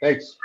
Thanks.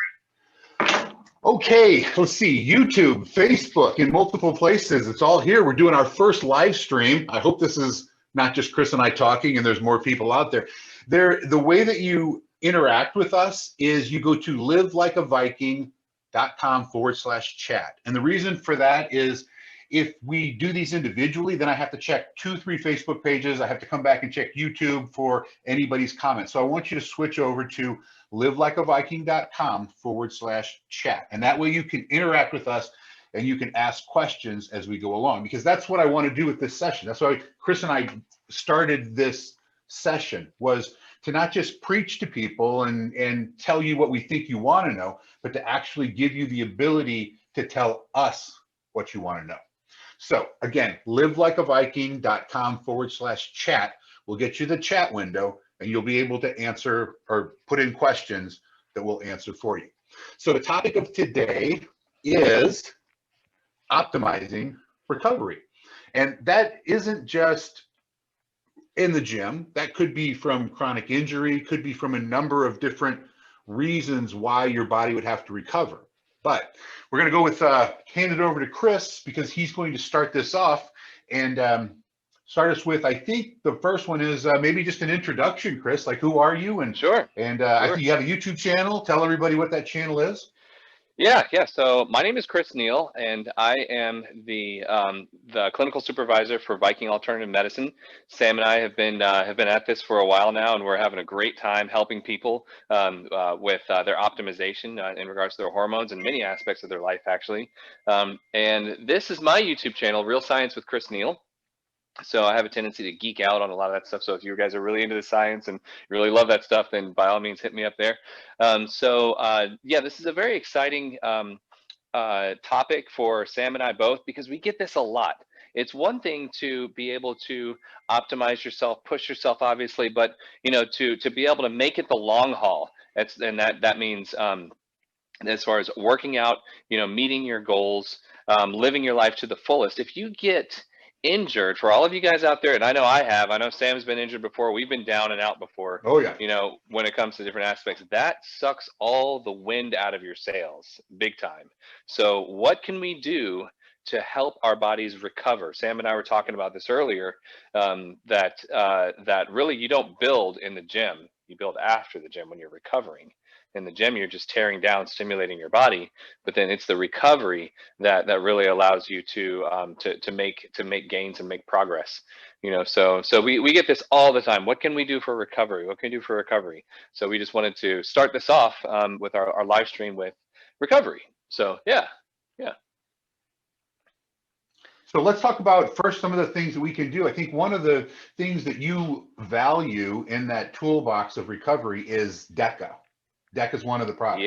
Okay, let's see. YouTube, Facebook, in multiple places. It's all here. We're doing our first live stream. I hope this is not just Chris and I talking and there's more people out there. The way that you interact with us is you go to livelikeaviking.com/chat. And the reason for that is if we do these individually, then I have to check 2-3 Facebook pages. I have to come back and check YouTube for anybody's comments. So I want you to switch over to livelikeaviking.com/chat. And that way you can interact with us and you can ask questions as we go along, because that's what I want to do with this session. That's why Chris and I started this session, was to not just preach to people and tell you what we think you want to know, but to actually give you the ability to tell us what you want to know. So again, livelikeaviking.com/chat will get you the chat window, and you'll be able to answer or put in questions that we'll answer for you. So the topic of today is optimizing recovery. And that isn't just in the gym. That could be from chronic injury, could be from a number of different reasons why your body would have to recover. But we're going to go with hand it over to Chris, because he's going to start this off and start us with, I think the first one is maybe just an introduction, Chris, like who are you? And sure. And I think you have a YouTube channel. Tell everybody what that channel is. Yeah. So my name is Chris Neal, and I am the clinical supervisor for Viking Alternative Medicine. Sam and I have been at this for a while now, and we're having a great time helping people with their optimization in regards to their hormones and many aspects of their life, actually. And this is my YouTube channel, Real Science with Chris Neal. So I have a tendency to geek out on a lot of that stuff. So if you guys are really into the science and you really love that stuff, then by all means hit me up there. Yeah, this is a very exciting topic for Sam and I both, because we get this a lot. It's one thing to be able to optimize yourself, push yourself, obviously, but to be able to make it the long haul. That means as far as working out, meeting your goals, living your life to the fullest. If you get injured, for all of you guys out there, and I know I have, I know Sam's been injured before, we've been down and out before. Oh yeah. When it comes to different aspects, that sucks all the wind out of your sails, big time. So what can we do to help our bodies recover? Sam and I were talking about this earlier, that really you don't build in the gym, you build after the gym when you're recovering. In the gym, you're just tearing down, stimulating your body, but then it's the recovery that really allows you to make gains and make progress. So we get this all the time. What can we do for recovery? What can we do for recovery? So we just wanted to start this off with our live stream with recovery. So yeah. So let's talk about first some of the things that we can do. I think one of the things that you value in that toolbox of recovery is Deca. Deca is one of the products.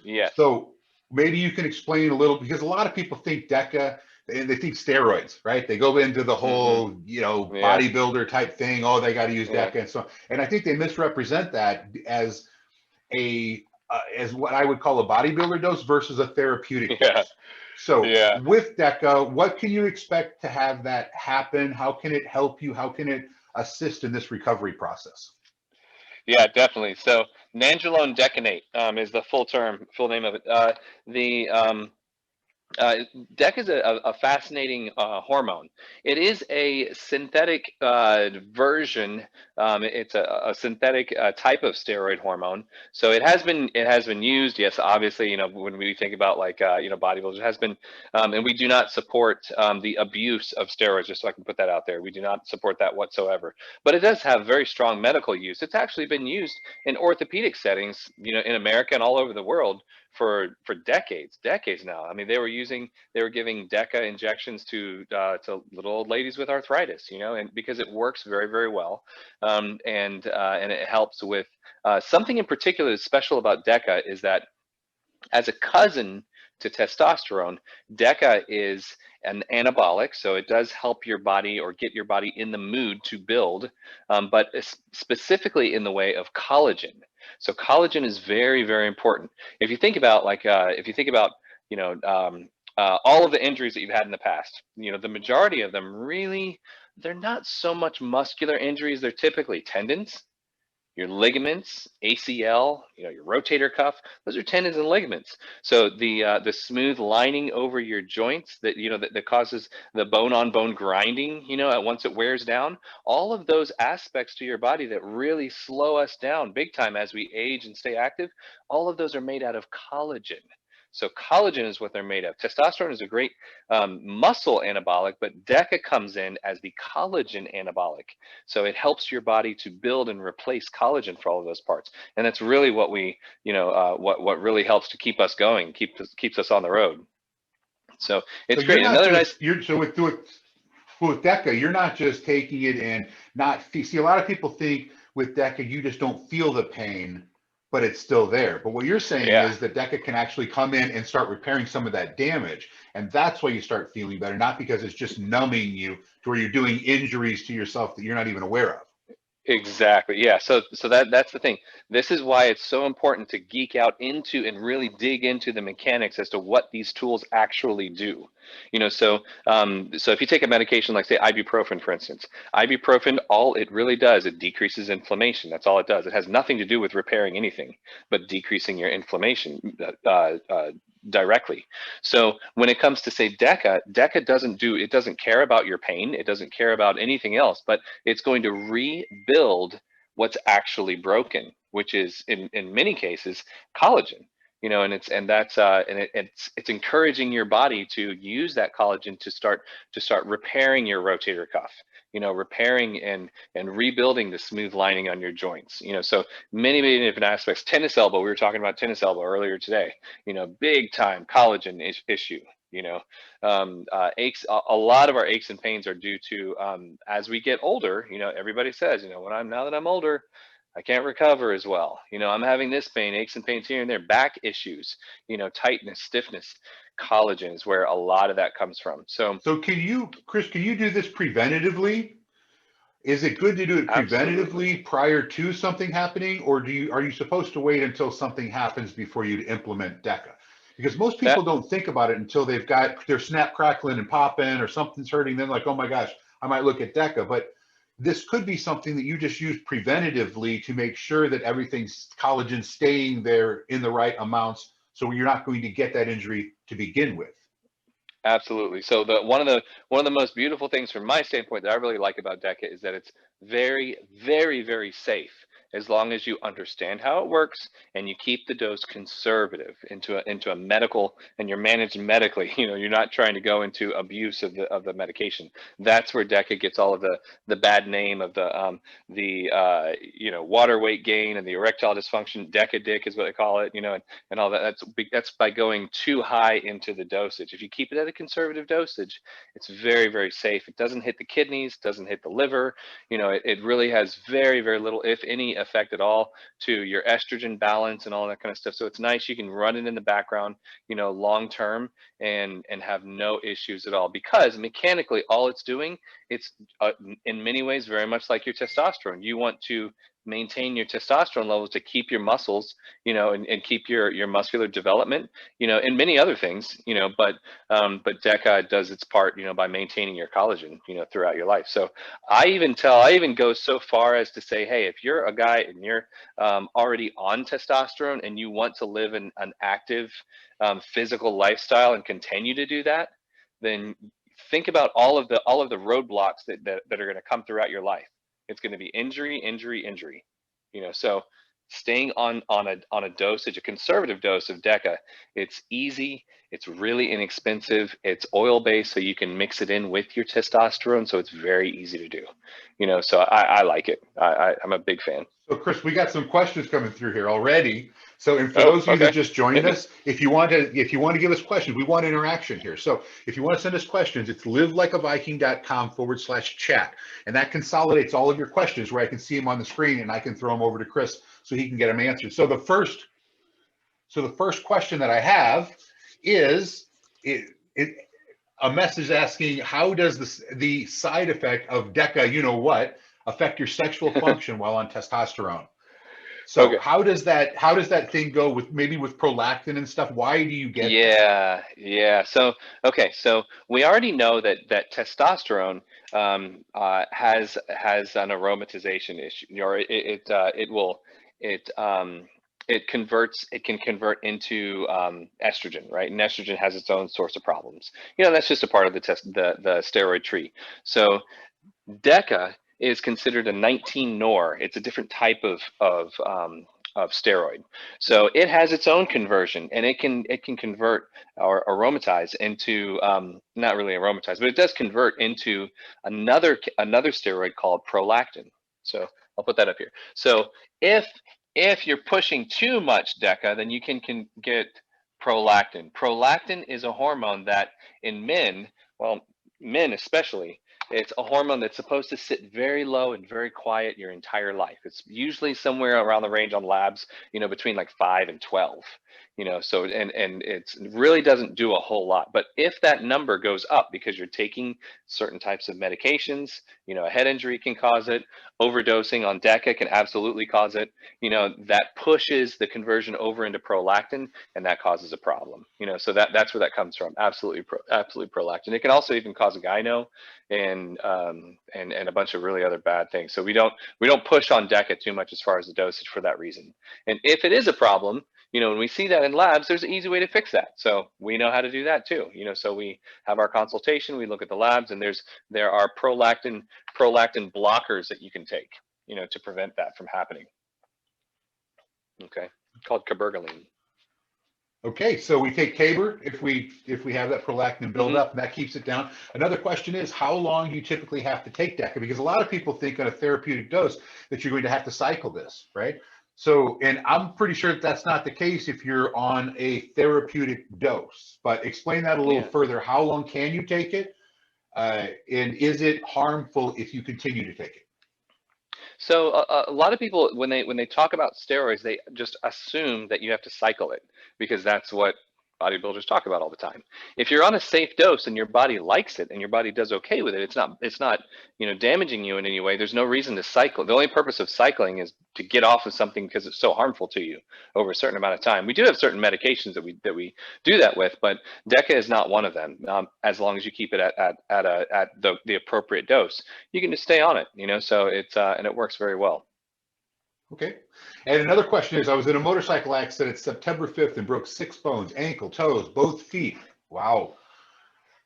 Yes. So maybe you can explain a little, because a lot of people think Deca, and they think steroids, right? They go into the whole, bodybuilder type thing. Oh, they got to use Deca and so on. And I think they misrepresent that as as what I would call a bodybuilder dose versus a therapeutic dose. So with Deca, what can you expect to have that happen? How can it help you? How can it assist in this recovery process? Yeah, definitely. So nandrolone decanate is the full name of it. Deca is a fascinating hormone. It is a synthetic version. It's a synthetic type of steroid hormone. So it has been used. Yes, obviously, when we think about bodybuilders, it has been, and we do not support the abuse of steroids. Just so I can put that out there, we do not support that whatsoever. But it does have very strong medical use. It's actually been used in orthopedic settings, in America and all over the world for decades now. I mean, they were giving Deca injections to little old ladies with arthritis, and because it works very, very well, and it helps with something in particular that's special about Deca is that as a cousin to testosterone, Deca is an anabolic, so it does help your body or get your body in the mood to build, but specifically in the way of collagen. So collagen is very, very important. If you think about all of the injuries that you've had in the past, the majority of them really, they're not so much muscular injuries. They're typically tendons, your ligaments, ACL, your rotator cuff, those are tendons and ligaments. So the smooth lining over your joints that that causes the bone on bone grinding, once it wears down, all of those aspects to your body that really slow us down big time as we age and stay active, all of those are made out of collagen. So collagen is what they're made of. Testosterone is a great muscle anabolic, but Deca comes in as the collagen anabolic. So it helps your body to build and replace collagen for all of those parts. And that's really what what really helps to keep us going, keeps us on the road. So it's great. Another nice. So with Deca, you're not just taking it and not see. A lot of people think with Deca you just don't feel the pain, but it's still there. But what you're saying is that Deca can actually come in and start repairing some of that damage. And that's why you start feeling better, not because it's just numbing you to where you're doing injuries to yourself that you're not even aware of. Exactly. Yeah. So that's the thing. This is why it's so important to geek out into and really dig into the mechanics as to what these tools actually do. So if you take a medication like, say, ibuprofen, for instance, ibuprofen, all it really does, it decreases inflammation. That's all it does. It has nothing to do with repairing anything, but decreasing your inflammation directly. So when it comes to, say, Deca doesn't care about your pain. It doesn't care about anything else, but it's going to rebuild what's actually broken, which is in many cases collagen. And it's encouraging your body to use that collagen to start repairing your rotator cuff, repairing and rebuilding the smooth lining on your joints. So many different aspects. Tennis elbow, we were talking about tennis elbow earlier today. Big time collagen issue. Aches. A lot of our aches and pains are due to as we get older. Everybody says, now that I'm older, I can't recover as well. I'm having this pain, aches and pains here and there, back issues, tightness, stiffness. Collagen is where a lot of that comes from. So Chris, can you do this preventatively? Is it good to do it preventatively prior to something happening, or are you supposed to wait until something happens before you implement Deca? Because most people don't think about it until they've got their snap, crackling, and popping, or something's hurting them, like, oh my gosh, I might look at Deca. But this could be something that you just use preventatively to make sure that everything's collagen staying there in the right amounts, so you're not going to get that injury to begin with. Absolutely. So one of the most beautiful things from my standpoint that I really like about Deca is that it's very, very, very safe, as long as you understand how it works and you keep the dose conservative into a medical, and you're managed medically. You're not trying to go into abuse of the medication. That's where Deca gets all of the bad name of the water weight gain and the erectile dysfunction. Deca dick is what they call it. And all that. That's by going too high into the dosage. If you keep it at a conservative dosage, it's very, very safe. It doesn't hit the kidneys, doesn't hit the liver. It really has very, very little, if any, effect at all to your estrogen balance and all that kind of stuff. So it's nice. You can run it in the background, long term, and have no issues at all, because mechanically all it's doing, it's in many ways very much like your testosterone. You want to maintain your testosterone levels to keep your muscles, and keep your muscular development, and many other things, but Deca does its part, by maintaining your collagen, throughout your life. So I even go so far as to say, hey, if you're a guy and you're already on testosterone and you want to live an active physical lifestyle and continue to do that, then think about all of the roadblocks that are going to come throughout your life. It's going to be injury, injury, injury. So staying on a dosage, a conservative dose of Deca, it's easy, it's really inexpensive, it's oil-based, so you can mix it in with your testosterone, so it's very easy to do. So I like it. I'm a big fan. So Chris, we got some questions coming through here already. So, and for those of you that just joined us, if you want to give us questions, we want interaction here. So if you want to send us questions, it's livelikeaviking.com/chat. And that consolidates all of your questions where I can see them on the screen and I can throw them over to Chris so he can get them answered. So the first question that I have is a message asking, how does the side effect of Deca, affect your sexual function while on testosterone? So Okay. how does that thing go with maybe with prolactin and stuff? Why do you get that? Yeah. So, okay, so we already know that testosterone has an aromatization issue, or it it can convert into estrogen, right? And estrogen has its own source of problems. That's just a part of the steroid tree. So Deca is considered a 19 nor. It's a different type of steroid. So it has its own conversion, and it can convert or aromatize into not really aromatize, but it does convert into another steroid called prolactin. So I'll put that up here. So if you're pushing too much Deca, then you can get prolactin. Prolactin is a hormone that in men, well, men especially, it's a hormone that's supposed to sit very low and very quiet your entire life. It's usually somewhere around the range on labs, between like 5 and 12. So and it really doesn't do a whole lot. But if that number goes up because you're taking certain types of medications, a head injury can cause it. Overdosing on Deca can absolutely cause it. That pushes the conversion over into prolactin, and that causes a problem. So that's where that comes from. Absolutely, absolutely prolactin. It can also even cause a gyno and a bunch of really other bad things. So we don't push on Deca too much as far as the dosage for that reason. And if it is a problem, when we see that in labs, there's an easy way to fix that. So we know how to do that too. So we have our consultation, we look at the labs, and there are prolactin blockers that you can take, to prevent that from happening. Okay, called cabergoline. Okay, so we take Caber if we have that prolactin buildup, and that keeps it down. Another question is how long do you typically have to take Deca? Because a lot of people think on a therapeutic dose that you're going to have to cycle this, right? So, and I'm pretty sure that that's not the case if you're on a therapeutic dose. But explain that a little Yeah. further. How long can you take it? And is it harmful if you continue to take it? So a lot of people, when they talk about steroids, they just assume that you have to cycle it because that's what bodybuilders talk about all the time. If you're on a safe dose and your body likes it and your body does okay with it, it's not damaging you in any way. There's no reason to cycle. The only purpose of cycling is to get off of something because it's so harmful to you over a certain amount of time. We do have certain medications that we do that with, but Deca is not one of them. As long as you keep it at the appropriate dose, you can just stay on it. So it's and it works very well. Okay. And another question is, I was in a motorcycle accident September 5th and broke 6 bones, ankle, toes, both feet. Wow.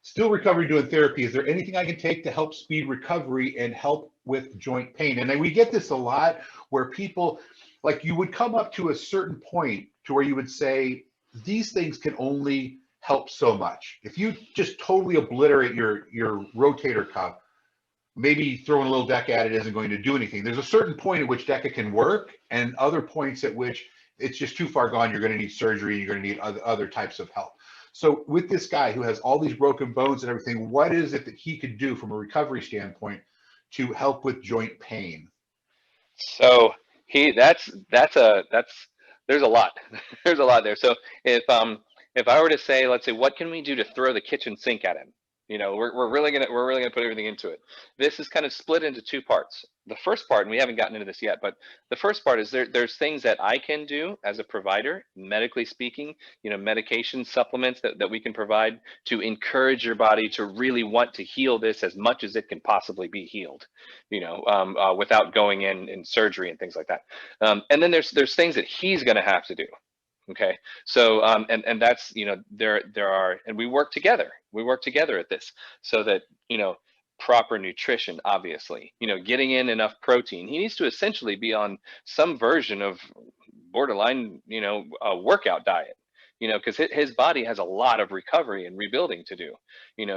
Still recovering, doing therapy. Is there anything I can take to help speed recovery and help with joint pain? And then we get this a lot where people, like you would come up to a certain point to where you would say, these things can only help so much. If you just totally obliterate your rotator cuff, maybe throwing a little Deca at it isn't going to do anything. There's a certain point at which Deca can work, and other points at which it's just too far gone. You're going to need surgery. You're going to need other types of help. So with this guy who has all these broken bones and everything, what is it that he could do from a recovery standpoint to help with joint pain? So there's a lot. There's a lot there. So if I were to say, let's say, what can we do to throw the kitchen sink at him? We're really gonna put everything into it. This is kind of split into two parts. The first part, and we haven't gotten into this yet, but the first part is there's things that I can do as a provider, medically speaking, medication supplements that we can provide to encourage your body to really want to heal this as much as it can possibly be healed, without going in surgery and things like that. And then there's things that he's going to have to do. Okay, so and that's there are, and we work together. We work together at this so that proper nutrition, obviously, getting in enough protein. He needs to essentially be on some version of borderline, a workout diet, because his body has a lot of recovery and rebuilding to do,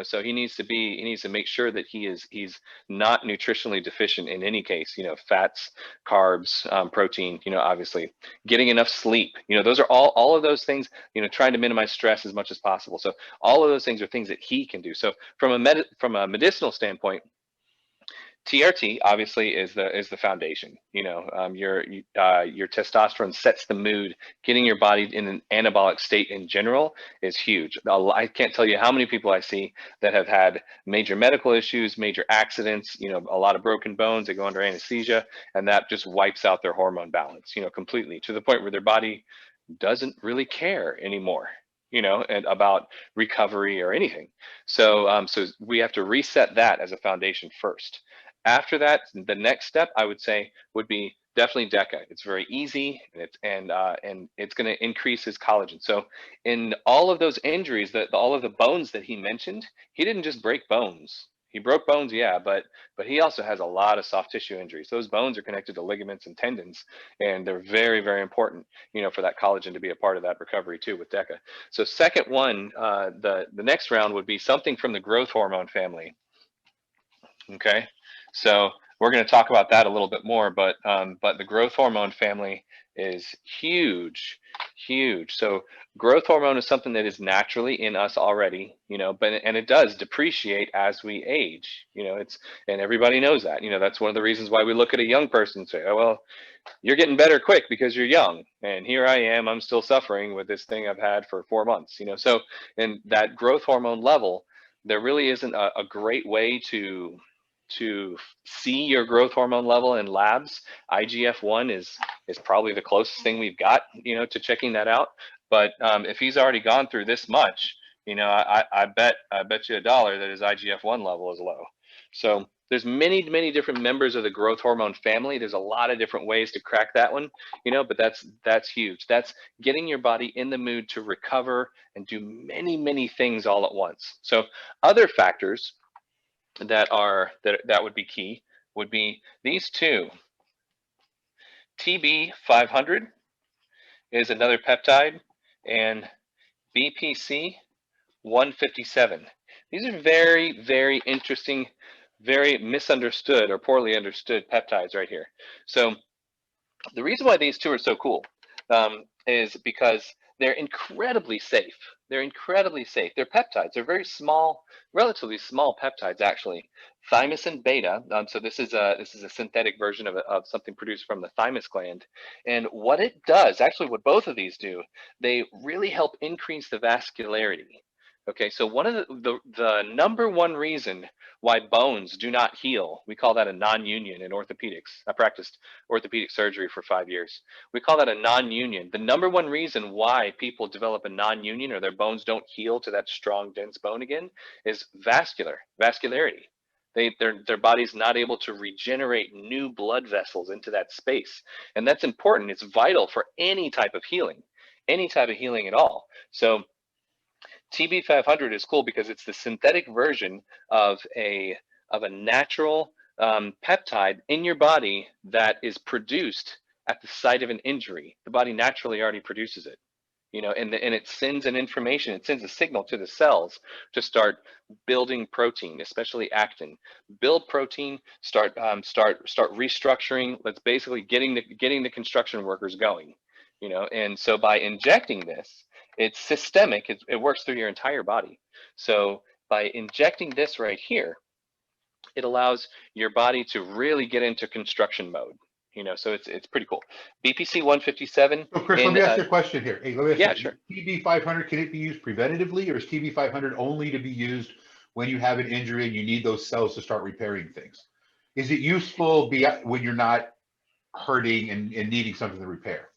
so he needs to make sure that he's not nutritionally deficient in any case, fats, carbs, protein, obviously getting enough sleep, those are all of those things, trying to minimize stress as much as possible. So all of those things are things that he can do. So from a medicinal standpoint, TRT obviously is the foundation. Your testosterone sets the mood. Getting your body in an anabolic state in general is huge. I can't tell you how many people I see that have had major medical issues, major accidents, a lot of broken bones. They go under anesthesia, and that just wipes out their hormone balance, completely, to the point where their body doesn't really care anymore, and about recovery or anything. So we have to reset that as a foundation first. After that, the next step I would say would be definitely Deca. It's very easy, and it's going to increase his collagen. So in all of those injuries, all of the bones that he mentioned, he didn't just break bones. He broke bones, yeah, but he also has a lot of soft tissue injuries. Those bones are connected to ligaments and tendons, and they're very, very important, for that collagen to be a part of that recovery too with Deca. So second one, the next round would be something from the growth hormone family. Okay, so we're going to talk about that a little bit more, but the growth hormone family is huge, huge. So growth hormone is something that is naturally in us already, and it does depreciate as we age. And everybody knows that. That's one of the reasons why we look at a young person and say, oh well, you're getting better quick because you're young, and here I am, I'm still suffering with this thing I've had for 4 months. So in that growth hormone level, there really isn't a great way to see your growth hormone level in labs. IGF-1 is probably the closest thing we've got, to checking that out. But if he's already gone through this much, I bet you $1 that his IGF-1 level is low. So there's many different members of the growth hormone family. There's a lot of different ways to crack that one, but that's huge. That's getting your body in the mood to recover and do many things all at once. So other factors that would be key would be these two. TB500 is another peptide, and BPC 157. These are very interesting, very misunderstood or poorly understood peptides right here. So the reason why these two are so cool is because they're incredibly safe. They're incredibly safe. They're peptides. They're very small, relatively small peptides, actually. Thymosin beta. So this is a synthetic version of something produced from the thymus gland. And what it does, actually, what both of these do, they really help increase the vascularity. Okay, so one of the number one reason why bones do not heal, we call that a non-union in orthopedics. I practiced orthopedic surgery for 5 years. We call that a non-union. The number one reason why people develop a non-union or their bones don't heal to that strong, dense bone again is vascularity. Their body's not able to regenerate new blood vessels into that space. And that's important. It's vital for any type of healing at all. So TB500 is cool because it's the synthetic version of a natural peptide in your body that is produced at the site of an injury. The body naturally already produces it, and it sends an information. It sends a signal to the cells to start building protein, especially actin. Build protein. Start restructuring. Let's basically getting the construction workers going. And so by injecting this, it's systemic. It works through your entire body. So by injecting this right here, it allows your body to really get into construction mode. So it's pretty cool. BPC 157. So Chris, let me ask you a question here. Hey, let me ask Yeah, you, sure. TB500, can it be used preventatively, or is TB500 only to be used when you have an injury and you need those cells to start repairing things? Is it useful when you're not hurting and needing something to repair?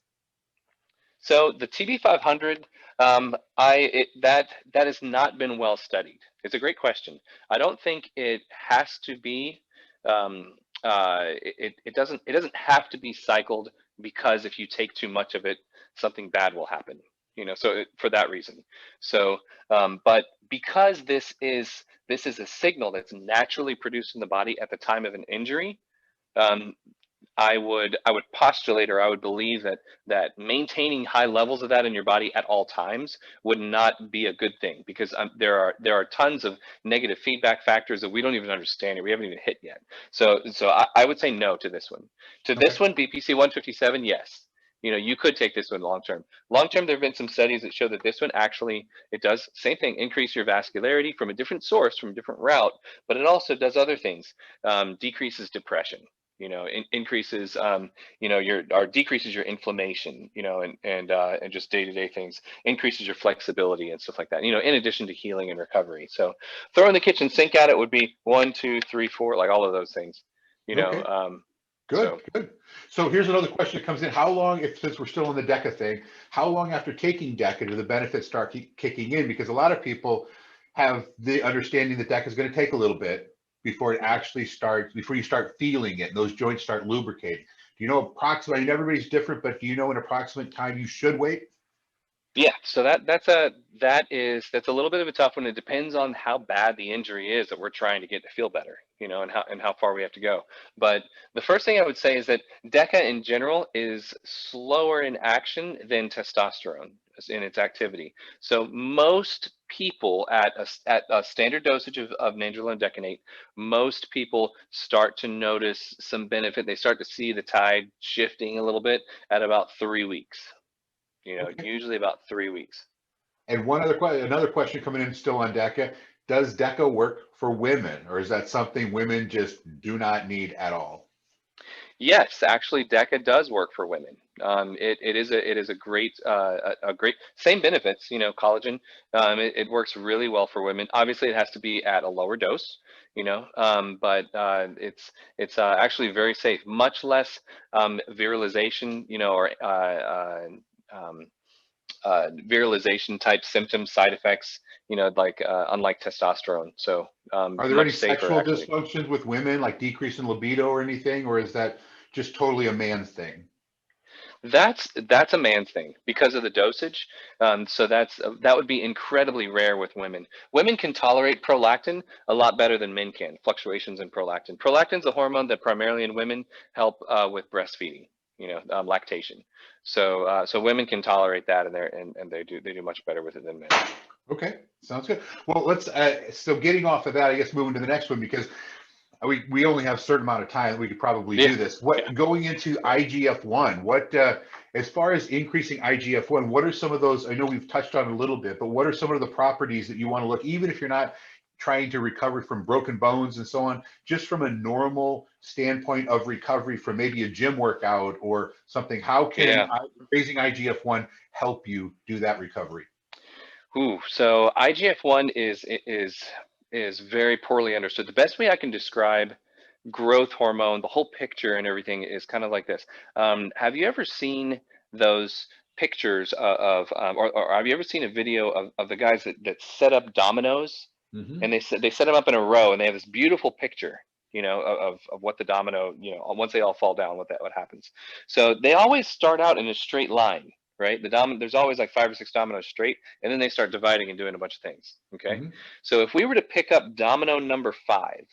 So the TB500, that has not been well studied. It's a great question. I don't think it has to be. It doesn't have to be cycled, because if you take too much of it, something bad will happen. So for that reason. So, but because this is a signal that's naturally produced in the body at the time of an injury. I would postulate, or I would believe that maintaining high levels of that in your body at all times would not be a good thing, because there are tons of negative feedback factors that we don't even understand, or we haven't even hit yet. So I would say no to this one. To this one, BPC 157, yes. you could take this one long term. Long term, there have been some studies that show that this one actually, it does same thing, increase your vascularity from a different source, from a different route, but it also does other things. Decreases depression, increases or decreases your inflammation, and just day-to-day things, increases your flexibility and stuff like that, in addition to healing and recovery. So throwing the kitchen sink at it would be 1, 2, 3, 4, like all of those things, Okay. Good, good. So here's another question that comes in. How long, since we're still in the DECA thing, how long after taking DECA do the benefits start kicking in? Because a lot of people have the understanding that DECA is going to take a little bit before it actually starts, before you start feeling it and those joints start lubricating. Do you know approximately, and everybody's different, but do you know an approximate time you should wait? Yeah, so that's a little bit of a tough one. It depends on how bad the injury is that we're trying to get to feel better, and how far we have to go. But the first thing I would say is that DECA in general is slower in action than testosterone in its activity. So most people at a standard dosage of nandrolone-decanate, most people start to notice some benefit. They start to see the tide shifting a little bit at about 3 weeks. Okay. Usually about 3 weeks. And another question coming in still on DECA. Does DECA work for women, or is that something women just do not need at all? Yes, actually, DECA does work for women. It is a great same benefits. Collagen. It works really well for women. Obviously, it has to be at a lower dose. But it's actually very safe. Much less virilization. Or virilization type symptoms, side effects, like unlike testosterone. So Are there any much safer sexual actually. dysfunctions with women, like decrease in libido or anything, or is that just totally a man's thing? That's a man's thing because of the dosage. So that would be incredibly rare with women. Women can tolerate prolactin a lot better than men can. Fluctuations in prolactin. Prolactin is a hormone that primarily in women help with breastfeeding. Lactation. So women can tolerate that, and they do much better with it than men. Okay, sounds good. Well, let's so getting off of that, I guess moving to the next one, because we only have a certain amount of time that we could probably do this. Going into IGF-1, as far as increasing IGF-1, what are some of those? I know we've touched on it a little bit, but what are some of the properties that you want to look, even if you're not trying to recover from broken bones and so on, just from a normal standpoint of recovery from maybe a gym workout or something? How can raising IGF-1 help you do that recovery? So IGF-1 is very poorly understood. The best way I can describe growth hormone, the whole picture and everything, is kind of like this. Have you ever seen those pictures or have you ever seen a video of the guys that set up dominoes? Mm-hmm. And they set them up in a row, and they have this beautiful picture, of what the domino, once they all fall down, what happens. So they always start out in a straight line, right? There's always like 5 or 6 dominoes straight, and then they start dividing and doing a bunch of things. Okay. Mm-hmm. So if we were to pick up domino number 5,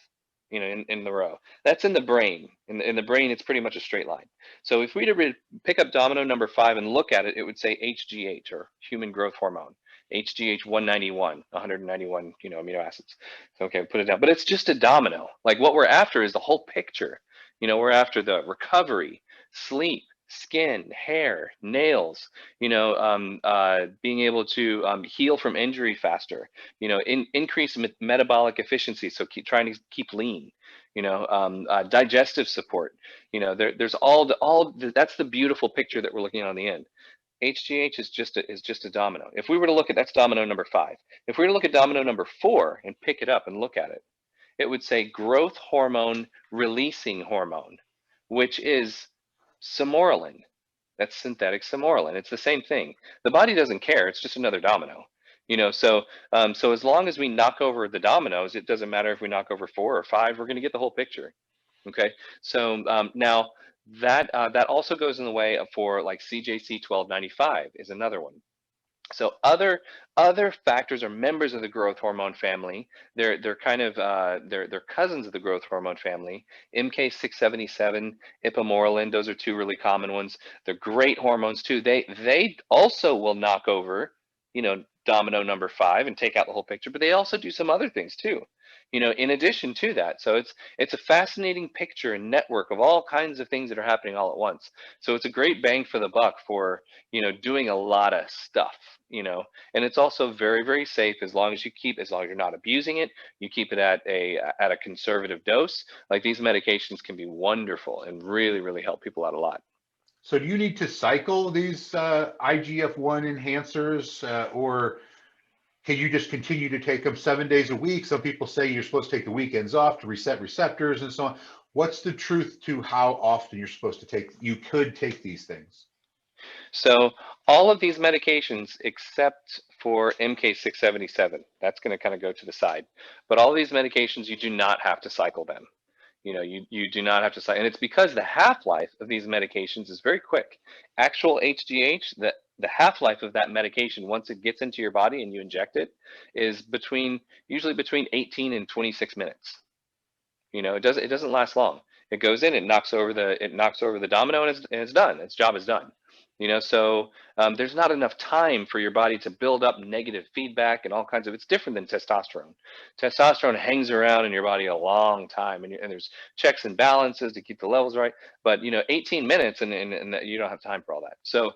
in the row, that's in the brain. In the brain, it's pretty much a straight line. So if we were to pick up domino number 5 and look at it, it would say HGH, or human growth hormone. HGH 191, 191, amino acids. Okay, put it down. But it's just a domino. Like, what we're after is the whole picture. We're after the recovery, sleep, skin, hair, nails, being able to heal from injury faster, increase metabolic efficiency. So trying to keep lean, digestive support, there's that's the beautiful picture that we're looking at on the end. HGH is just a domino. If we were to look at, that's domino number 5. If we were to look at domino number 4 and pick it up and look at it, it would say growth hormone releasing hormone, which is samorelin. That's synthetic samorelin. It's the same thing. The body doesn't care. It's just another domino. So as long as we knock over the dominoes, it doesn't matter if we knock over 4 or 5. We're going to get the whole picture. Okay. So now that also goes in the way for like CJC 1295 is another one. So other factors are members of the growth hormone family. They're kind of they're cousins of the growth hormone family. MK677, ipamorelin, those are 2 really common ones. They're great hormones too. They also will knock over, domino number 5 and take out the whole picture, but they also do some other things too. in addition to that. So it's a fascinating picture and network of all kinds of things that are happening all at once. So it's a great bang for the buck for, doing a lot of stuff, and it's also very, very safe as long as you're not abusing it, you keep it at a conservative dose. Like, these medications can be wonderful and really, really help people out a lot. So do you need to cycle these IGF-1 enhancers, or can you just continue to take them 7 days a week? Some people say you're supposed to take the weekends off to reset receptors and so on. What's the truth to how often you could take these things? So all of these medications, except for MK677, that's going to kind of go to the side. But all of these medications, you do not have to cycle them. You do not have to cycle, and it's because the half-life of these medications is very quick. Actual HGH, the half-life of that medication, once it gets into your body and you inject it, is usually between 18 and 26 minutes. It doesn't last long. It goes in, it knocks over the domino, and it's done. Its job is done. So there's not enough time for your body to build up negative feedback and all kinds of. It's different than testosterone. Testosterone hangs around in your body a long time, and there's checks and balances to keep the levels right. But 18 minutes, and you don't have time for all that. So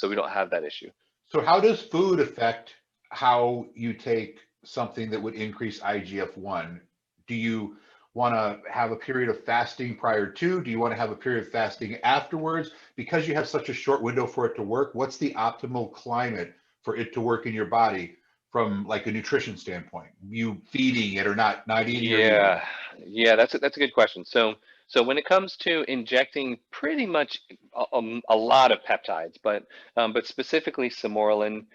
we don't have that issue. So how does food affect how you take something that would increase IGF-1? Do you want to have a period of fasting prior to? Do you want to have a period of fasting afterwards? Because you have such a short window for it to work, what's the optimal climate for it to work in your body from like a nutrition standpoint? You feeding it or not eating or eating? Yeah, that's a good question. So when it comes to injecting pretty much a lot of peptides, but specifically Samorelin,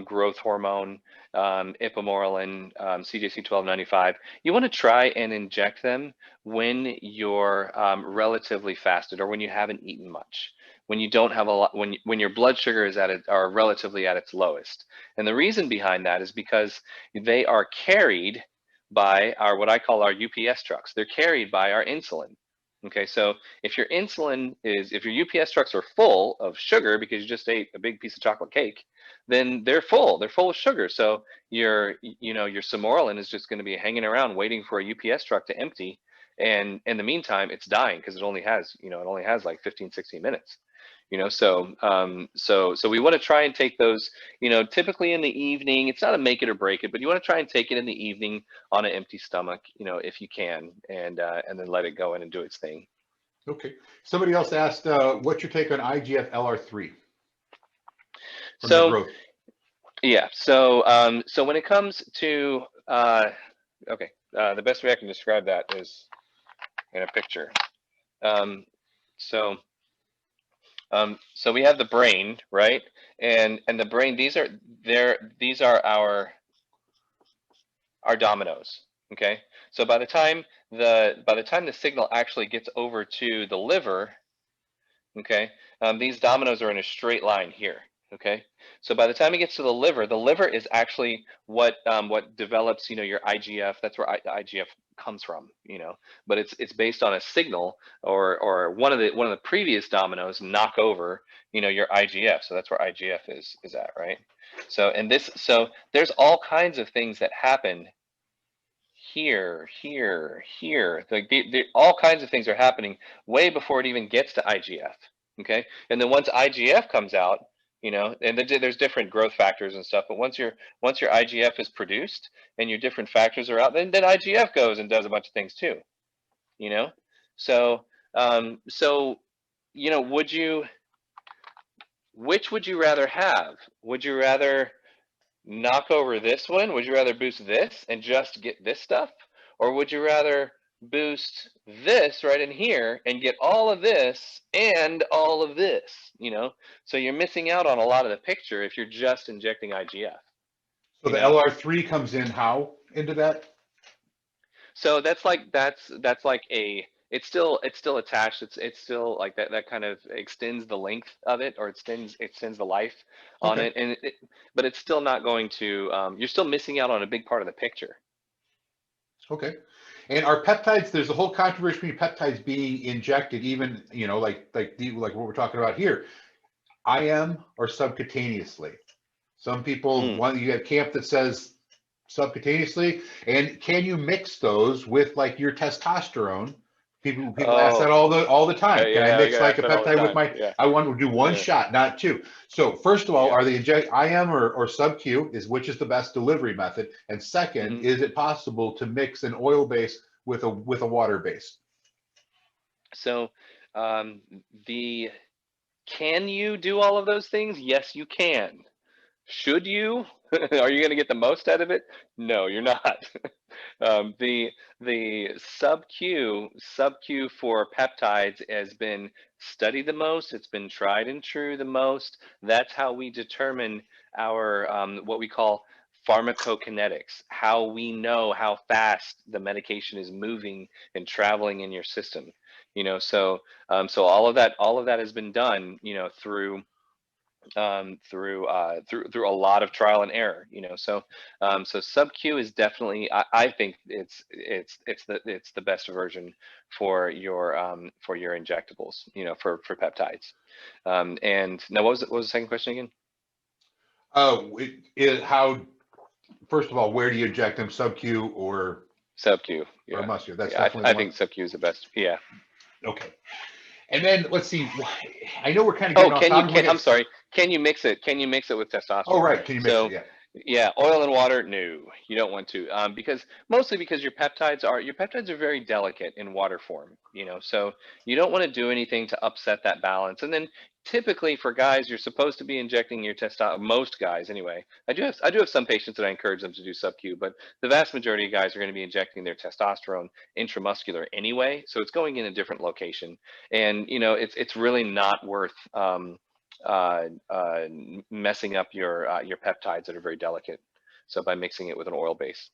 growth hormone, ipamorelin, CJC1295, you want to try and inject them when you're relatively fasted, or when you haven't eaten much, when you don't have a lot, when your blood sugar is are relatively at its lowest. And the reason behind that is because they are carried by what I call our UPS trucks. They're carried by our insulin. Okay, so if your UPS trucks are full of sugar because you just ate a big piece of chocolate cake, then they're full of sugar. So your Samorelin is just going to be hanging around waiting for a UPS truck to empty. And in the meantime, it's dying because it only has like 15, 16 minutes. So we want to try and take those, typically in the evening. It's not a make it or break it, but you want to try and take it in the evening on an empty stomach, if you can, and then let it go in and do its thing. Okay. Somebody else asked, what's your take on IGF LR3 from the So growth? yeah, so when it comes to the best way I can describe that is in a picture. So we have the brain, right? And the brain, these are our dominoes. Okay. So by the time the signal actually gets over to the liver, okay, these dominoes are in a straight line here. Okay. So by the time it gets to the liver is actually what develops, your IGF. That's where IGF comes from, but it's based on a signal, or one of the previous dominoes knock over, your IGF. So that's where IGF is at, right? So there's all kinds of things that happen here. Like all kinds of things are happening way before it even gets to IGF. Okay, and then once IGF comes out, and there's different growth factors and stuff. But once your IGF is produced and your different factors are out, then IGF goes and does a bunch of things too. So which would you rather have? Would you rather knock over this one? Would you rather boost this and just get this stuff? Or would you rather boost this right in here and get all of this and all of this? So you're missing out on a lot of the picture if you're just injecting IGF. So the LR3 comes in how into that? So that's like it's still attached. It's still like that kind of extends the length of it, or extends the life on Okay. it, but it's still not going to. You're still missing out on a big part of the picture. Okay. And our peptides, there's a whole controversy between peptides being injected, even, like what we're talking about here, IM or subcutaneously. Some people, you have camp that says subcutaneously? And can you mix those with like your testosterone? People ask that Oh, all the time. Can I yeah, I mix get like a asked that all the peptide with time. my? Yeah, I want to do one yeah, shot, not two. So first of all, yeah. are they inject IM or sub Q? Is which is the best delivery method? And second, hmm is it possible to mix an oil base with a water base? So, um, the can you do all of those things? Yes, you can. Should you? Are you going to get the most out of it? No, you're not. The sub Q for peptides has been studied the most. It's been tried and true the most. That's how we determine our what we call pharmacokinetics, how we know how fast the medication is moving and traveling in your system. So all of that has been done, through a lot of trial and error. So sub Q is definitely, I think it's the best version for your injectables, for peptides. And now what was the second question again? Oh, how? First of all, where do you inject them? Sub Q Sub Q, or yeah. muscular? That's Yeah, definitely I the one. think sub Q is the best. Yeah. Okay. And then let's see. I know we're kind of Oh, getting off topic. I'm sorry. Can you mix it? Can you mix it with Oh, testosterone? right. Can you mix it? So, Yeah. yeah, oil and water, no, you don't want to, because mostly because your peptides are very delicate in water form, so you don't want to do anything to upset that balance. And then typically for guys, you're supposed to be injecting your testosterone. Most guys, anyway. I do have some patients that I encourage them to do sub Q, but the vast majority of guys are going to be injecting their testosterone intramuscular anyway, so it's going in a different location, and it's really not worth uh, uh, messing up your peptides that are very delicate. So by mixing it with an oil base.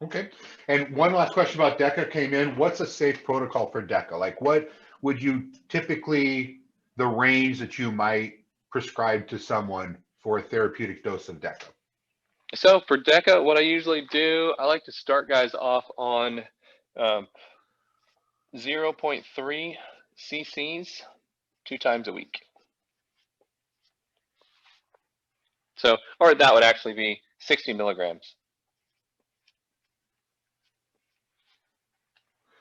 Okay. And one last question about DECA came in. What's a safe protocol for DECA? Like, what would you typically, the range that you might prescribe to someone for a therapeutic dose of DECA? So for Deca, what I usually do, I like to start guys off on um, 0.3 cc's 2 times a week. So, or that would actually be 60 milligrams.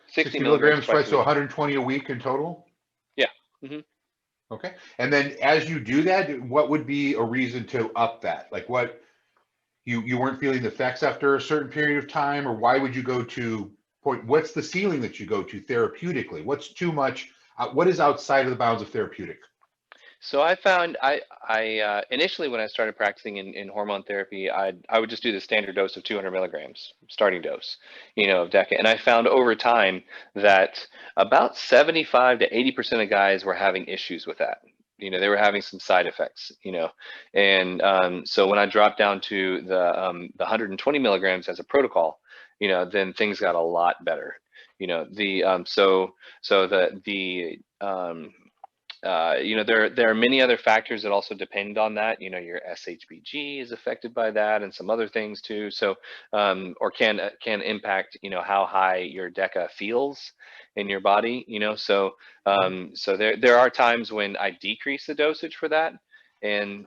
60 60 milligrams milligrams twice twice, a so week. 120 a week in total? Yeah. hmm Okay. And then as you do that, what would be a reason to up that? Like what, you weren't feeling the effects after a certain period of time, or why would you go to point? What's the ceiling that you go to therapeutically? What's too much? What is outside of the bounds of therapeutic? So I found I initially when I started practicing in hormone therapy, I would just do the standard dose of 200 milligrams, starting dose, of Deca, and I found over time that about 75 to 80% of guys were having issues with that. They were having some side effects, and so when I dropped down to the 120 milligrams as a protocol, then things got a lot better. The so there are many other factors that also depend on that. Your SHBG is affected by that, and some other things too. So, or can impact how high your DECA feels in your body. So so there are times when I decrease the dosage for that, and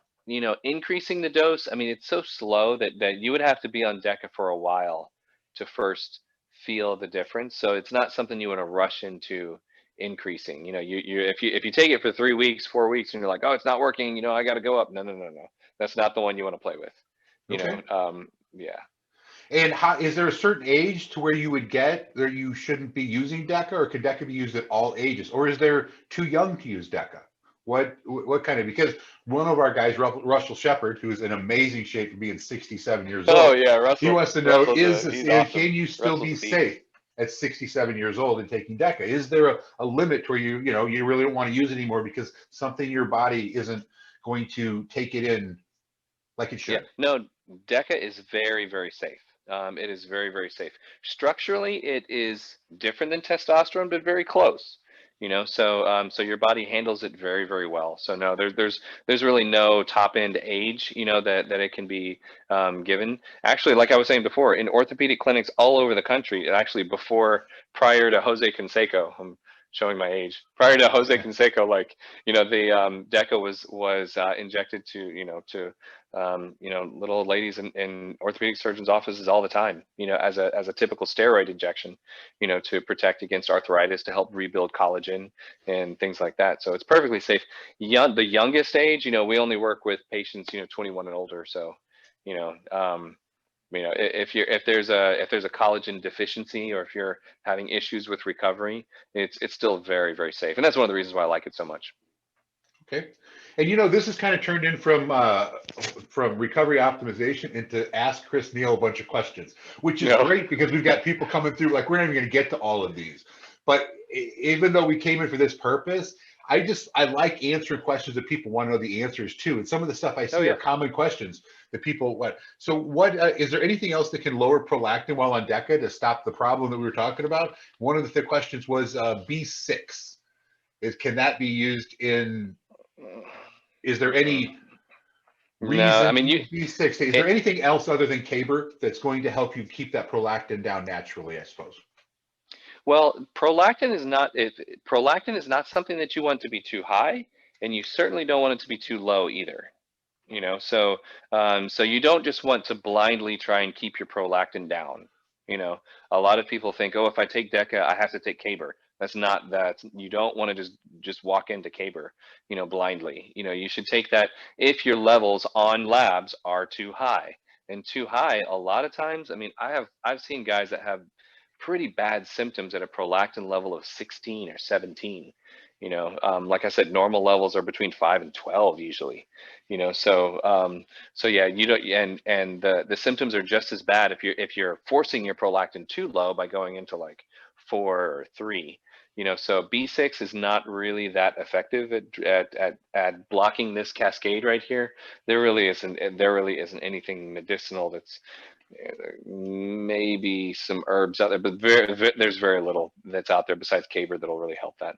increasing the dose. I mean, it's so slow that you would have to be on DECA for a while to first feel the difference. So it's not something you want to rush into increasing. If you take it for 3 weeks, 4 weeks, and you're like, oh, it's not working, I got to go up. No, no, no, no. That's not the one you want to play with. Okay. Yeah. And how is there a certain age to where you would get there you shouldn't be using DECA, or could DECA be used at all ages, or is there too young to use DECA? What kind of, because one of our guys, Russell Shepard, who is in amazing shape for being 67 years Oh old, yeah, he Russell. wants to know, He's awesome. can you still Russell's be a beast. safe at 67 years old and taking DECA? Is there a limit where you really don't want to use it anymore because something in your body isn't going to take it in like it Yeah. should? No, DECA is very, very safe. It is very, very safe. Structurally, it is different than testosterone, but very close. So your body handles it very, very well. So no, there's really no top end age, that it can be given. Actually, like I was saying before, in orthopedic clinics all over the country, actually prior to Jose Canseco, I'm showing my age. Prior to Jose Canseco, like the DECA was injected to you know, little old ladies in orthopedic surgeons' offices all the time, you know, as a typical steroid injection, you know, to protect against arthritis, to help rebuild collagen and things like that. So it's perfectly safe. The youngest age, you know, we only work with patients, you know, 21 and older. So, you know, if there's a collagen deficiency, or if you're having issues with recovery, it's still very, very safe. And that's one of the reasons why I like it so much. Okay. And you know, this is kind of turned in from recovery optimization into ask Chris Neal a bunch of questions, which is great because we've got people coming through. Like, we're not even going to get to all of these, but even though we came in for this purpose, I like answering questions that people want to know the answers to. And some of the stuff I see are common questions that people want. So what is there anything else that can lower prolactin while on Deca to stop the problem that we were talking about? One of the questions was B6. Can that be used in? Is there any reason? No, I mean, B6? Is there anything else other than Caber that's going to help you keep that prolactin down naturally, I suppose? Well, prolactin is not something that you want to be too high, and you certainly don't want it to be too low either. You know, so you don't just want to blindly try and keep your prolactin down. You know, a lot of people think, oh, if I take Deca, I have to take Caber. That's not that. You don't want to just walk into Caber, you know, blindly. You know, you should take that if your levels on labs are too high. And too high, a lot of times, I mean, I've seen guys that have pretty bad symptoms at a prolactin level of 16 or 17. You know, like I said, normal levels are between 5 and 12 usually. You know, so yeah, you don't, and the symptoms are just as bad if you're forcing your prolactin too low by going into like 4 or 3. You know, so B6 is not really that effective at blocking this cascade right here. There really isn't anything medicinal that's maybe some herbs out there, but there's very little that's out there besides Caber that'll really help that.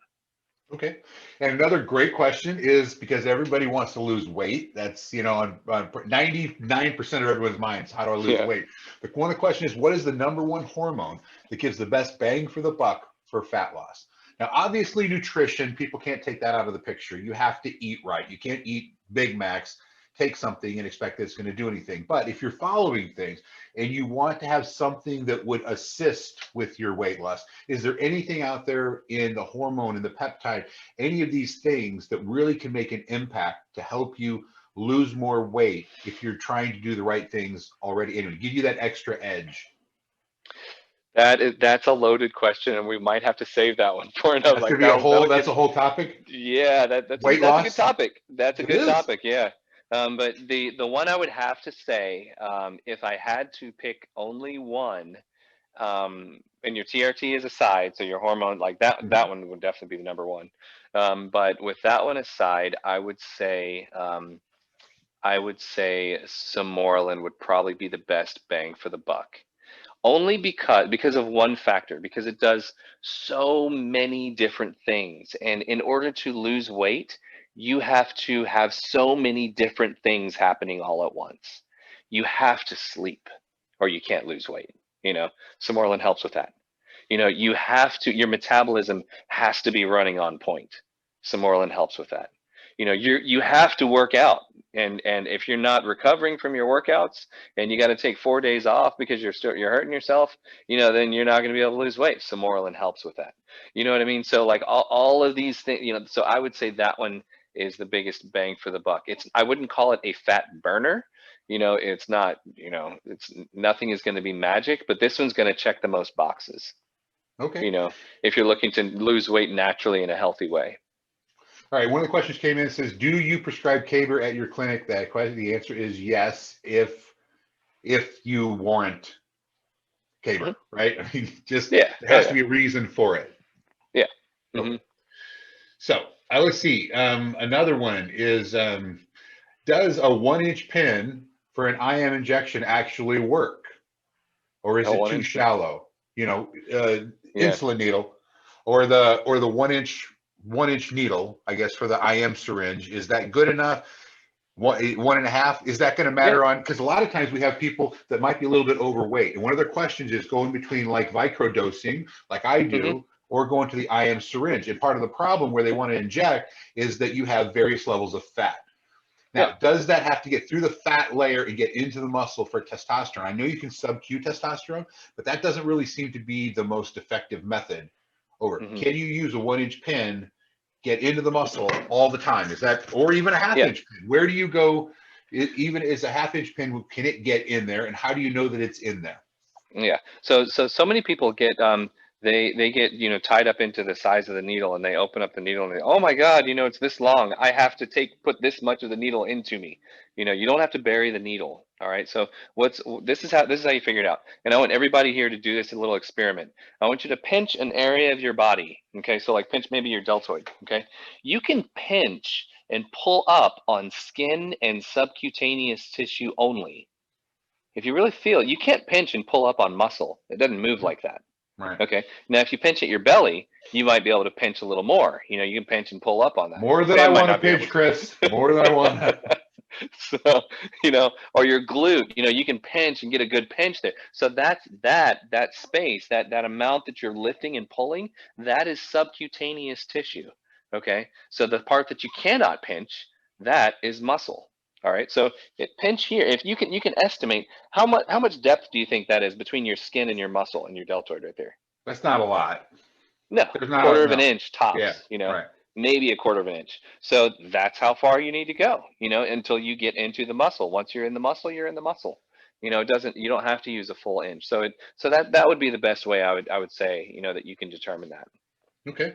Okay. And another great question is, because everybody wants to lose weight. That's, you know, on 99% of everyone's minds, how do I lose weight? But one of the questions is, what is the #1 hormone that gives the best bang for the buck for fat loss? Now, obviously, nutrition, people can't take that out of the picture. You have to eat right. You can't eat Big Macs, take something and expect that it's going to do anything. But if you're following things and you want to have something that would assist with your weight loss, is there anything out there in the hormone and the peptide, any of these things that really can make an impact to help you lose more weight if you're trying to do the right things already, anyway, give you that extra edge? That's a loaded question, and we might have to save that one for another. That's gonna be a whole. That's a whole topic. Yeah, that's a good topic. That's a good topic. Yeah. But the one I would have to say, if I had to pick only one, and your TRT is aside, so your hormone, like that one would definitely be the #1. But with that one aside, I would say Samorelin would probably be the best bang for the buck. Only because of one factor, because it does so many different things. And in order to lose weight, you have to have so many different things happening all at once. You have to sleep or you can't lose weight. You know, Samorelin helps with that. You know, your metabolism has to be running on point. Samorelin helps with that. You know, you have to work out, and if you're not recovering from your workouts and you got to take 4 days off because you're hurting yourself, you know, then you're not going to be able to lose weight. Samorelin helps with that. You know what I mean? So like all of these things, you know, so I would say that one is the biggest bang for the buck. I wouldn't call it a fat burner. You know, it's not, you know, nothing is going to be magic, but this one's going to check the most boxes. Okay. You know, if you're looking to lose weight naturally in a healthy way. All right, one of the questions came in and says, do you prescribe Caber at your clinic? That question, the answer is yes, if you warrant Caber, right? I mean, just there has to be a reason for it. Yeah. Okay. So let's see. Another one is, does a 1-inch pin for an IM injection actually work? Or is it too shallow? You know, insulin needle or the 1-inch needle, I guess, for the IM syringe, is that good enough? 1.5, is that going to matter on? Because a lot of times we have people that might be a little bit overweight, and one of their questions is going between like microdosing, like I do, or going to the IM syringe. And part of the problem where they want to inject is that you have various levels of fat. Now, Yep. does that have to get through the fat layer and get into the muscle for testosterone? I know you can sub-Q testosterone, but that doesn't really seem to be the most effective method over. Hmm. Can you use a 1-inch pin, get into the muscle all the time? Is that, or even a Yeah. half-inch pin? Where do you go? Even as a half-inch pin, can it get in there? And how do you know that it's in there? Yeah. So many people get they get tied up into the size of the needle, and they open up the needle and they, oh my God, it's this long. I have to put this much of the needle into me. You don't have to bury the needle. All right. So this is how you figure it out. And I want everybody here to do this a little experiment. I want you to pinch an area of your body. Okay. So like pinch maybe your deltoid. Okay. You can pinch and pull up on skin and subcutaneous tissue only. If you really feel it, you can't pinch and pull up on muscle. It doesn't move like that. Right. Okay. Now, if you pinch at your belly, you might be able to pinch a little more. You can pinch and pull up on that. More than I Sam might want to not be able pinch, Chris. More than I want to. So, or your glute, you can pinch and get a good pinch there. So that's that space, that amount that you're lifting and pulling, that is subcutaneous tissue. Okay. So the part that you cannot pinch, that is muscle. All right. So pinch here. If you can estimate how much depth do you think that is between your skin and your muscle and your deltoid right there? That's not a lot. No, There's not quarter a, of an no. inch Yeah. tops, Right. maybe a quarter of an inch. So that's how far you need to go, until you get into the muscle. Once you're in the muscle, you're in the muscle. You don't have to use a full inch. So that would be the best way I would say, that you can determine that. Okay.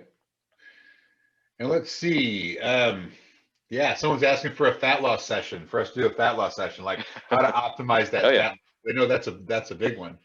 And let's see. Yeah, someone's asking for a fat loss session, for us to do a fat loss session, like how to optimize Oh that yeah. fat. I know that's a big one.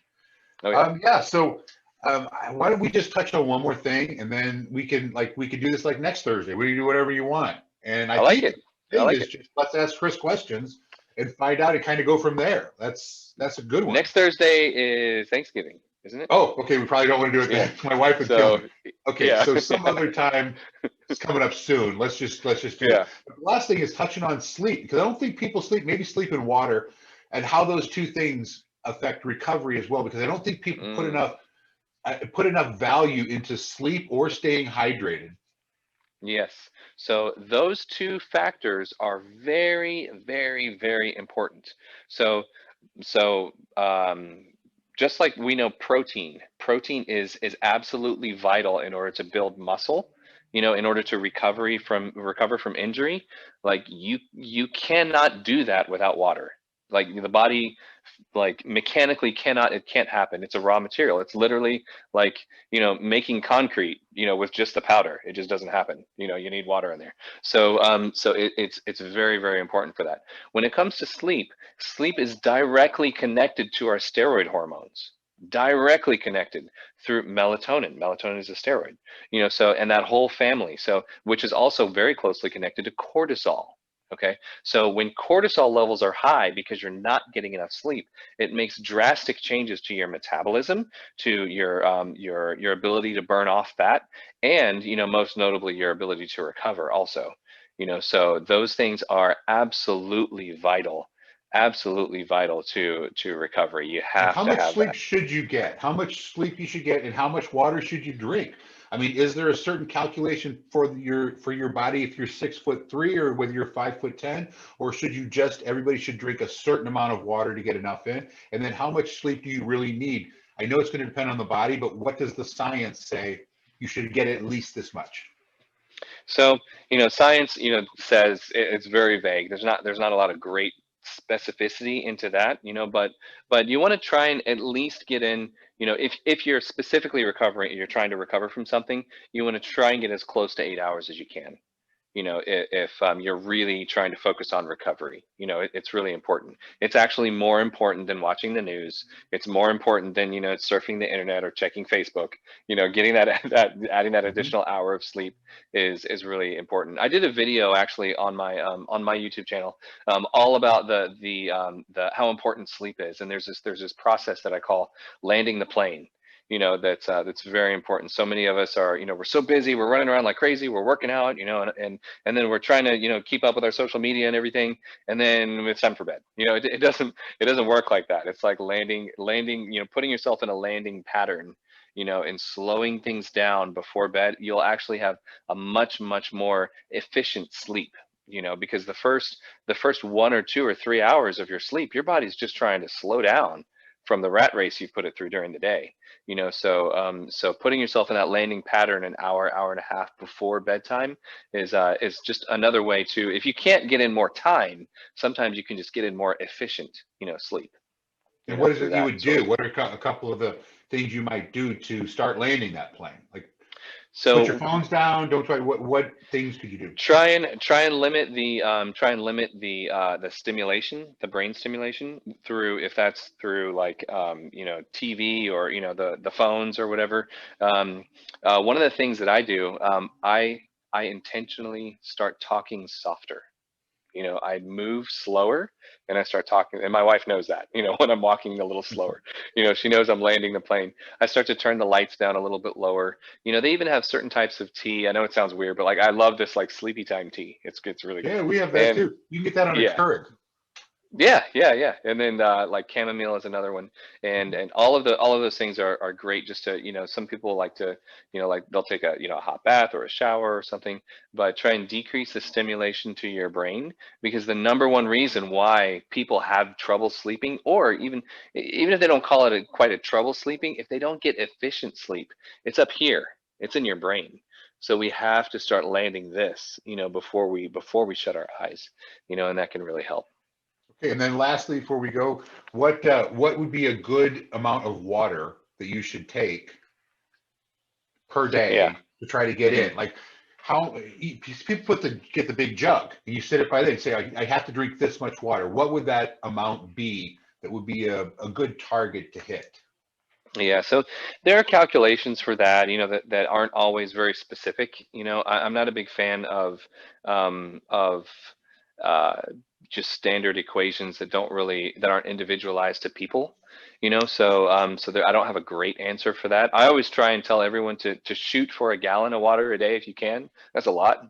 Oh yeah. Yeah. So why don't we just touch on one more thing, and then we can do this like next Thursday. We can do whatever you want. And I I like think it. the I thing like is it. just let's ask Chris questions and find out and kind of go from there. That's a good one. Next Thursday is Thanksgiving, isn't it? Oh, okay. We probably don't want to do it Yeah. then. My wife would kill So me. Okay, yeah. so some other time it's coming up soon. Let's just do Yeah. that. But the last thing is touching on sleep, because I don't think people sleep, maybe sleep in water, and how those two things affect recovery as well. Because I don't think people put Mm. enough value into sleep or staying hydrated. Yes. So those two factors are very, very, very important. So just like we know protein is absolutely vital in order to build muscle, in order to recover from injury. Like you cannot do that without water. Like the body like mechanically it can't happen. It's a raw material. It's literally like making concrete with just the powder. It just doesn't happen. You need water in there. So it's very, very important for that. When it comes to sleep is directly connected to our steroid hormones, directly connected through melatonin is a steroid, so, and that whole family, so, which is also very closely connected to cortisol. Okay, so when cortisol levels are high because you're not getting enough sleep, it makes drastic changes to your metabolism, to your ability to burn off fat, and most notably your ability to recover also. So those things are absolutely vital to recovery. You And have how to much have sleep that. should you get? How much sleep you should get, and how much water should you drink? I mean, is there a certain calculation for your body if you're 6'3" or whether you're 5'10", or should you just everybody should drink a certain amount of water to get enough in? And then how much sleep do you really need? I know it's going to depend on the body, but what does the science say you should get at least this much? So, science, says it's very vague. There's not a lot of great specificity into that, but you want to try and at least get in, if you're specifically recovering, you're trying to recover from something, you want to try and get as close to 8 hours as you can. If you're really trying to focus on recovery, it's really important. It's actually more important than watching the news. It's more important than, surfing the internet or checking Facebook. Getting adding that Mhm. additional hour of sleep is really important. I did a video actually on my YouTube channel, all about the how important sleep is. And there's this process that I call landing the plane. That's very important. So many of us are, we're so busy, we're running around like crazy, we're working out, and then we're trying to, keep up with our social media and everything, and then it's time for bed. It doesn't work like that. It's like landing, putting yourself in a landing pattern, and slowing things down before bed. You'll actually have a much, much more efficient sleep. you know, because the first 1 or 2 or 3 hours of your sleep, your body's just trying to slow down from the rat race you put it through during the day, you know. So putting yourself in that landing pattern an hour, hour and a half before bedtime is just another way to, if you can't get in more time, sometimes you can just get in more efficient, you know, sleep, you And know, what is through it you that would sort do? of. What are a couple of the things you might do to start landing that plane? Like put your So phones down. Don't try. What things could you do? try and limit the stimulation, the brain stimulation, through, if that's through like you know, TV, or you know, the phones or whatever. One of the things that I do, I intentionally start talking softer. You know, I move slower and I start talking, and my wife knows that, you know, when I'm walking a little slower, you know, she knows I'm landing the plane. I start to turn the lights down a little bit lower. You know, they even have certain types of tea. I know it sounds weird, but like I love this like sleepy time tea. It's really good. Yeah, we have that And too. You can get that on a yeah, Keurig. yeah. And then like chamomile is another one, and all of those things are great. Just to, you know, some people like to, you know, like they'll take a, you know, a hot bath or a shower or something, but try and decrease the stimulation to your brain, because the number one reason why people have trouble sleeping, or even if they don't call it quite a trouble sleeping, if they don't get efficient sleep, it's up here, it's in your brain. So we have to start landing this, you know, before we shut our eyes, you know, and that can really help. Okay, and then lastly, before we go, what would be a good amount of water that you should take per Yeah. day to try to get hmm in? Like how people get the big jug and you sit it by there and say, I have to drink this much water. What would that amount be that would be a good target to hit? Yeah, so there are calculations for that, you know, that aren't always very specific. You know, I'm not a big fan of uh, just standard equations that aren't individualized to people. You know, so there, I don't have a great answer for that. I always try and tell everyone to shoot for a gallon of water a day if you can. That's a lot.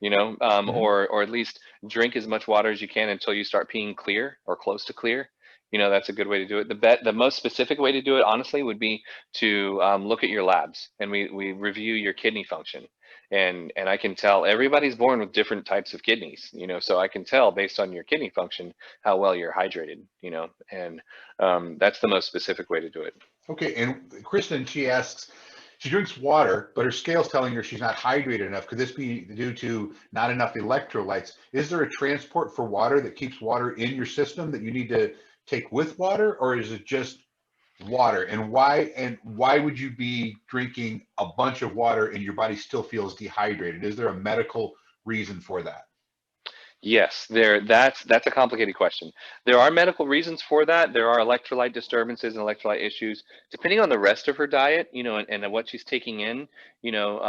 You know, Mhm. or at least drink as much water as you can until you start peeing clear or close to clear. You know, that's a good way to do it. The most specific way to do it, honestly, would be to look at your labs, and we review your kidney function. And I can tell everybody's born with different types of kidneys, you know, so I can tell based on your kidney function how well you're hydrated, you know, and that's the most specific way to do it. Okay, and Kristen, she asks, she drinks water, but her scale's telling her she's not hydrated enough. Could this be due to not enough electrolytes? Is there a transport for water that keeps water in your system that you need to take with water, or is it just water? And why would you be drinking a bunch of water and your body still feels dehydrated? Is there a medical reason for that? Yes, that's a complicated question. There are medical reasons for that. There are electrolyte disturbances and electrolyte issues. Depending on the rest of her diet, you know, and what she's taking in, you know,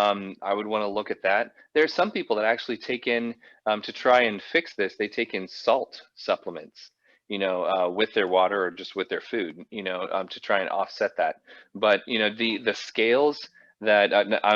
I would want to look at that. There are some people that actually take in, to try and fix this, they take in salt supplements, you know, with their water or just with their food, you know, to try and offset that. But you know, the scales that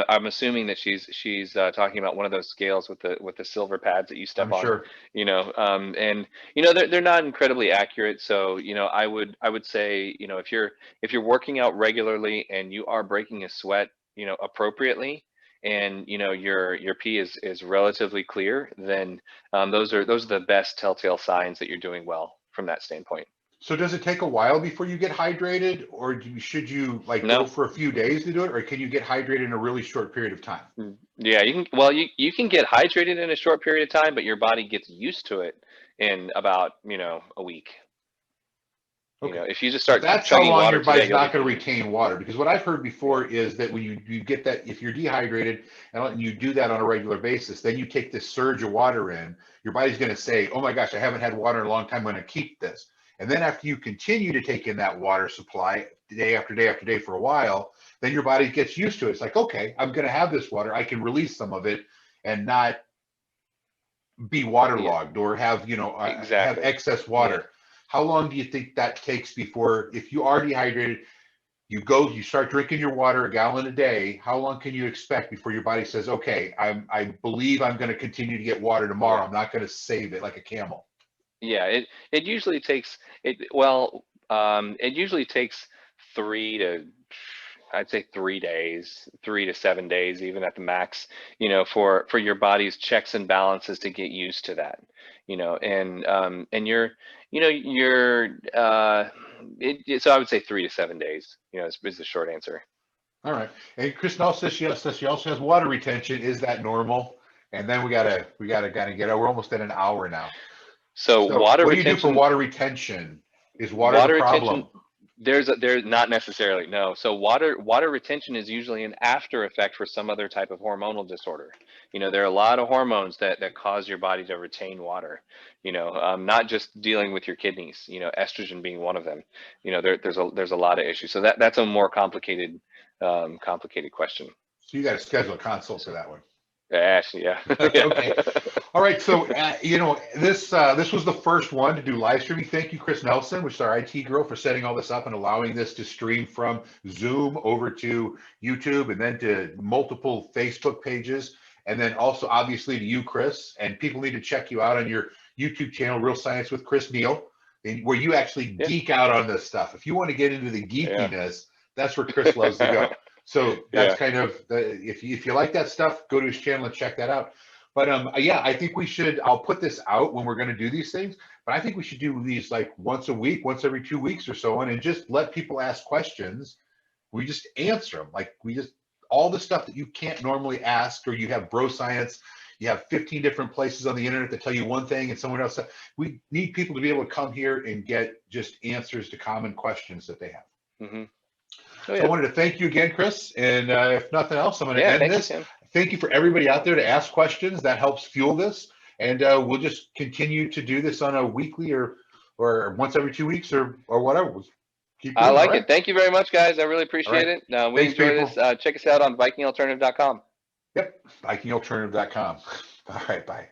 I'm assuming that she's talking about one of those scales with the silver pads that you step I'm on, sure. you know, and you know, they're not incredibly accurate. So you know, I would say, you know, if you're working out regularly and you are breaking a sweat, you know, appropriately, and you know your pee is relatively clear, then those are the best telltale signs that you're doing well from that standpoint. So does it take a while before you get hydrated, or should you like go No. for a few days to do it, or can you get hydrated in a really short period of time? Yeah, you can, well, you can get hydrated in a short period of time, but your body gets used to it in about, you know, a week. You know, Okay. if you just But start that's how chugging long water your today, body's you'll be not going to fine. retain water. Because what I've heard Yeah. before is that when you get that, if you're dehydrated and you do that on a regular basis, then you take this surge of water in, your body's going to say, oh my gosh, I haven't had water in a long time. I'm going to keep this. And then after you continue to take in that water supply day after day after day for a while, then your body gets used to it. It's like, okay, I'm going to have this water. I can release some of it and not be Yeah, waterlogged or have have exactly. excess Yeah. water. How long do you think that takes before, if you are dehydrated, you start drinking your water a gallon a day? How long can you expect before your body says, okay, I believe I'm going to continue to get water tomorrow, Yeah. I'm not going to save it like a camel? Yeah, it usually takes it well, it usually takes 3 to I'd say 3 days, 3 to 7 days, even at the max, for your body's checks and balances to get used to that, and so I would say 3 to 7 days, is the short answer. All right. And Chris Neal says she also has water retention. Is that normal? And then we gotta kind of get out. We're almost at an hour now. So water what do you do retention. for water retention? Is water Water the problem? retention, there's not necessarily, no. So water retention is usually an after effect for some other type of hormonal disorder. There are a lot of hormones that cause your body to retain water. Not just dealing with your kidneys. Estrogen being one of them. There's a lot of issues. So that's a more complicated question. So you got to schedule a consult for that one. Actually, yeah. Okay. All right. So, this was the first one to do live streaming. Thank you, Chris Nelson, which is our IT girl, for setting all this up and allowing this to stream from Zoom over to YouTube and then to multiple Facebook pages. And then also, obviously, to you, Chris. And people need to check you out on your YouTube channel, Real Science with Chris Neal, where you actually geek out on this stuff. If you want to get into the geekiness, that's where Chris loves to go. So that's kind of if you like that stuff, go to his channel and check that out. But I think we should. I'll put this out when we're going to do these things. But I think we should do these like once a week, once every 2 weeks or so, and just let people ask questions. We just answer them. Like all the stuff that you can't normally ask, or you have bro science. You have 15 different places on the internet that tell you one thing and someone else. We need people to be able to come here and get just answers to common questions that they have. Mm-hmm. So I wanted to thank you again, Chris. And if nothing else, I'm going to end this. Thank you for everybody out there to ask questions. That helps fuel this. And we'll just continue to do this on a weekly or once every 2 weeks or whatever. We'll keep doing I like it. Thank you very much, guys. I really appreciate it. We enjoy this. Check us out on VikingAlternative.com. Yep, VikingAlternative.com. All right, bye.